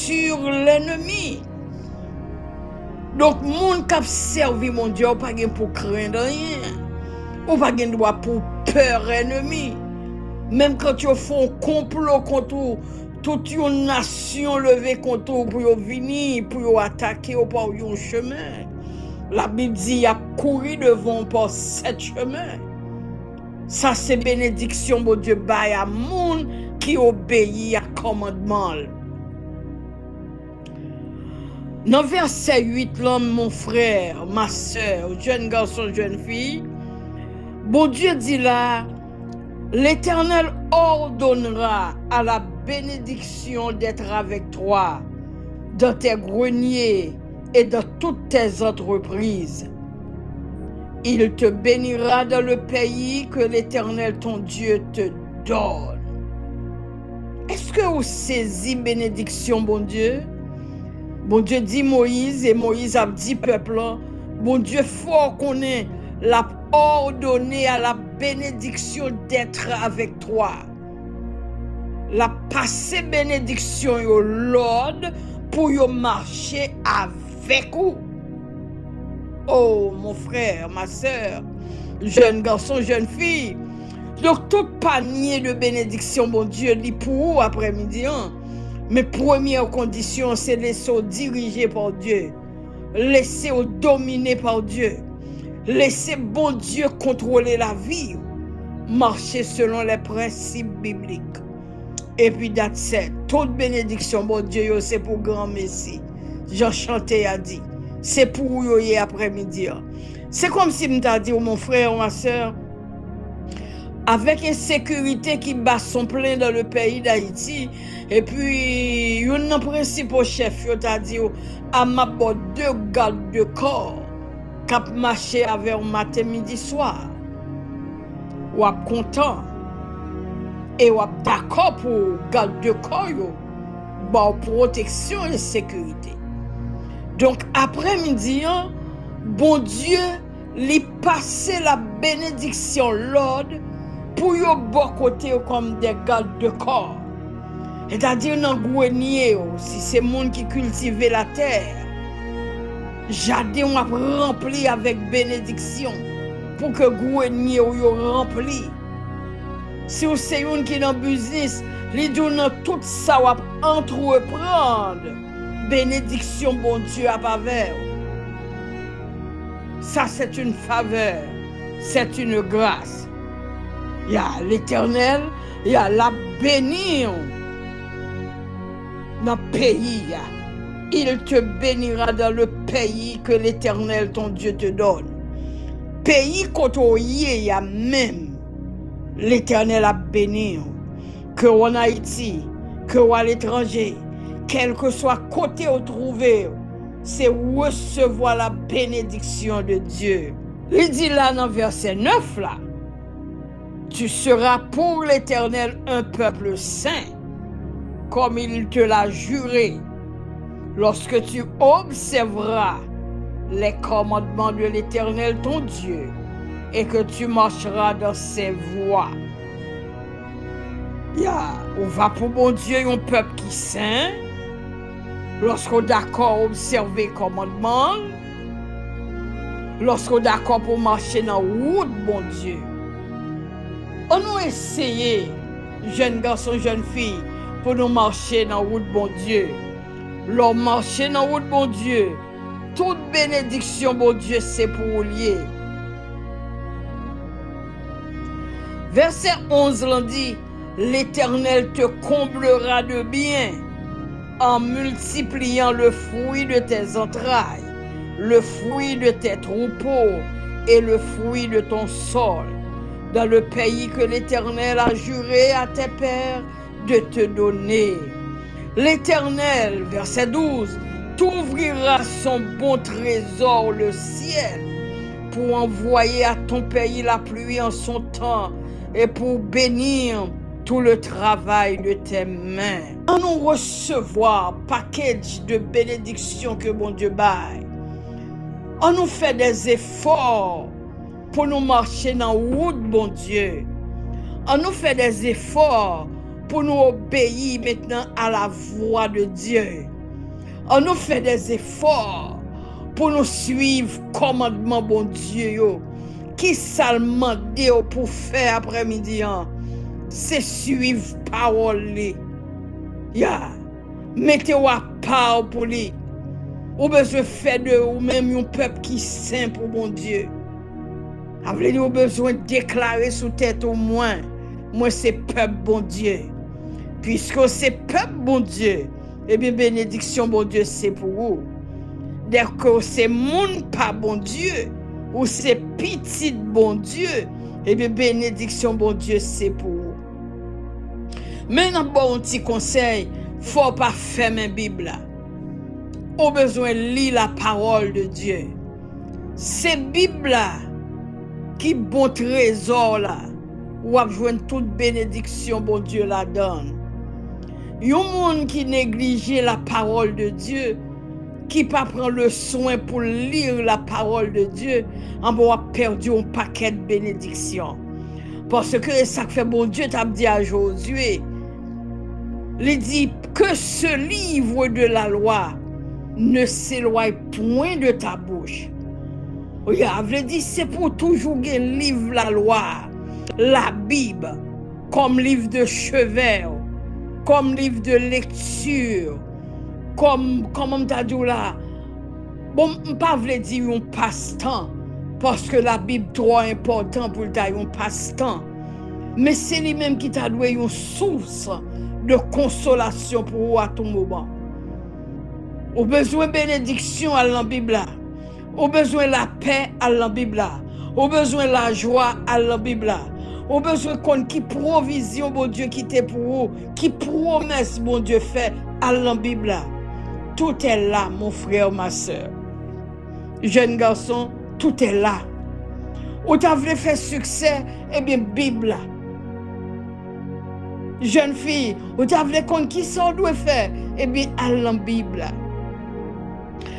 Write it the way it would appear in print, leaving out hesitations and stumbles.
sur l'ennemi. Donc, moun k'ap servi mon Dieu, ou pas gen pour craindre rien. Ou pas gen droit pour peur ennemi. Même quand ils font complot contre toute une nation levée contre eux pour venir, pour attaquer par un chemin. La Bible dit, il y a couru devant par 7 chemins. Ça, c'est bénédiction, mon Dieu, bail à monde qui obéit à commandement. Dans verset 8, l'homme, mon frère, ma soeur, jeune garçon, jeune fille, bon Dieu dit là, l'Éternel ordonnera à la bénédiction d'être avec toi dans tes greniers et dans toutes tes entreprises. Il te bénira dans le pays que l'Éternel ton Dieu te donne. Est-ce que vous saisissez bénédiction, bon Dieu? Bon Dieu dit Moïse, et Moïse a dit peuple, bon Dieu fort qu'on ait l'a ordonné à la bénédiction d'être avec toi. La passé bénédiction yo l'ordre pour yo marcher avec vous. Oh mon frère, ma soeur, jeune garçon, jeune fille. Donc tout panier de bénédiction, bon Dieu, dit pour vous après-midi. Hein? Mais première condition, c'est laisser diriger par Dieu. Laisser dominer par Dieu. Laissez bon Dieu contrôler la vie. Marcher selon les principes bibliques. Et puis that's it. Toute bénédiction, bon Dieu, c'est pour grand Messie. Jean Chanté a dit. C'est pour vous après-midi. C'est comme si je dit, mon frère, ma soeur, avec une sécurité qui bat son plein dans le pays d'Haïti, et puis, un principal chef, il t'a dit, à ma bord 2 gardes de corps, cap marché avec un matin, midi, soir. Ou ap content. Et ou ap d'accord pour garde de corps, bon, protection et sécurité. Donc, après-midi, bon Dieu, lui passer la bénédiction l'ordre pour yo bon côté comme des gardes de corps. C'est-à-dire dans grenier, si c'est monde qui cultive la terre, jardin on rempli avec bénédiction pour que grenier yo rempli. Si vous c'est une qui dans business, li donne tout ça ou entreprendre. Bénédiction, bon Dieu, à faveur. Ça, c'est une faveur. C'est une grâce. Il y a l'Éternel, il y a la bénir dans le pays. Il te bénira dans le pays que l'Éternel, ton Dieu, te donne. Pays côté, il y a même l'Éternel a béni. Que en Haïti, que à l'étranger. Quel que soit côté où trouver, c'est recevoir la bénédiction de Dieu. Il dit là dans verset 9 là, tu seras pour l'Éternel un peuple saint, comme il te l'a juré, lorsque tu observeras les commandements de l'Éternel ton Dieu, et que tu marcheras dans ses voies. On va pour bon Dieu un peuple qui est saint, lorsqu'on est d'accord observer le commandement, lorsqu'on est d'accord pour marcher dans la route, bon Dieu. On nous essayer, jeunes garçons, jeunes filles, pour nous marcher dans la route, bon Dieu. Leur marcher dans la route, bon Dieu. Toute bénédiction, bon Dieu, c'est pour vous lier. Verset 11 l'on dit, l'Éternel te comblera de bien en multipliant le fruit de tes entrailles, le fruit de tes troupeaux et le fruit de ton sol, dans le pays que l'Éternel a juré à tes pères de te donner. L'Éternel, verset 12, t'ouvrira son bon trésor, le ciel, pour envoyer à ton pays la pluie en son temps et pour bénir tout le travail de tes mains. On nous recevoir package de bénédictions que bon Dieu baille. On nous fait des efforts pour nous marcher dans la route, bon Dieu. On nous fait des efforts pour nous obéir maintenant à la voix de Dieu. On nous fait des efforts pour nous suivre commandement bon Dieu yo. Qui ça demandé pour faire après-midi hein? C'est suivre parole li. Mettez-vous à part pour lui. Ou besoin faire de ou même un peuple qui saint pour bon Dieu. Avez vous besoin de déclarer sous tête au moins moi c'est peuple bon Dieu. Puisque c'est peuple bon Dieu, eh bien bénédiction bon Dieu c'est pour vous. Dès que c'est monde pas bon Dieu ou c'est petit bon Dieu, eh bien bénédiction bon Dieu c'est pour vous. Maintenant bon un petit conseil, faut pas fermer la Bible là. Au besoin lire la parole de Dieu. C'est Bible là qui bon trésor là ou a joindre toute bénédiction bon Dieu la donne. Yon monde qui néglige la parole de Dieu, qui pas prend le soin pour lire la parole de Dieu, en bon a perdu un paquet de bénédictions. Parce que ça fait bon Dieu t'a dit à Josué, il dit que ce livre de la loi ne s'éloigne point de ta bouche. Il dit c'est pour toujours un livre la loi, la Bible, comme livre de chevet, comme livre de lecture, comme on t'a dit là. Bon, pas veut dire un passe-temps, parce que la Bible est trop important pour ta un passe-temps. Mais c'est lui-même qui t'a donné une source de consolation pour vous à tout moment. Au besoin de bénédiction à la Bible, au besoin de la paix à la Bible, au besoin de la joie à la Bible, au besoin de qui provision, bon Dieu, qui t'est pour vous, qui promesse, bon Dieu, fait à la Bible. Tout est là, mon frère, ma soeur. Jeune garçon, tout est là. Ou tu as voulu faire succès, eh bien, Bible. Jeune fille, ou tu as voulu qu'on qui ça doit faire, eh bien, à la Bible.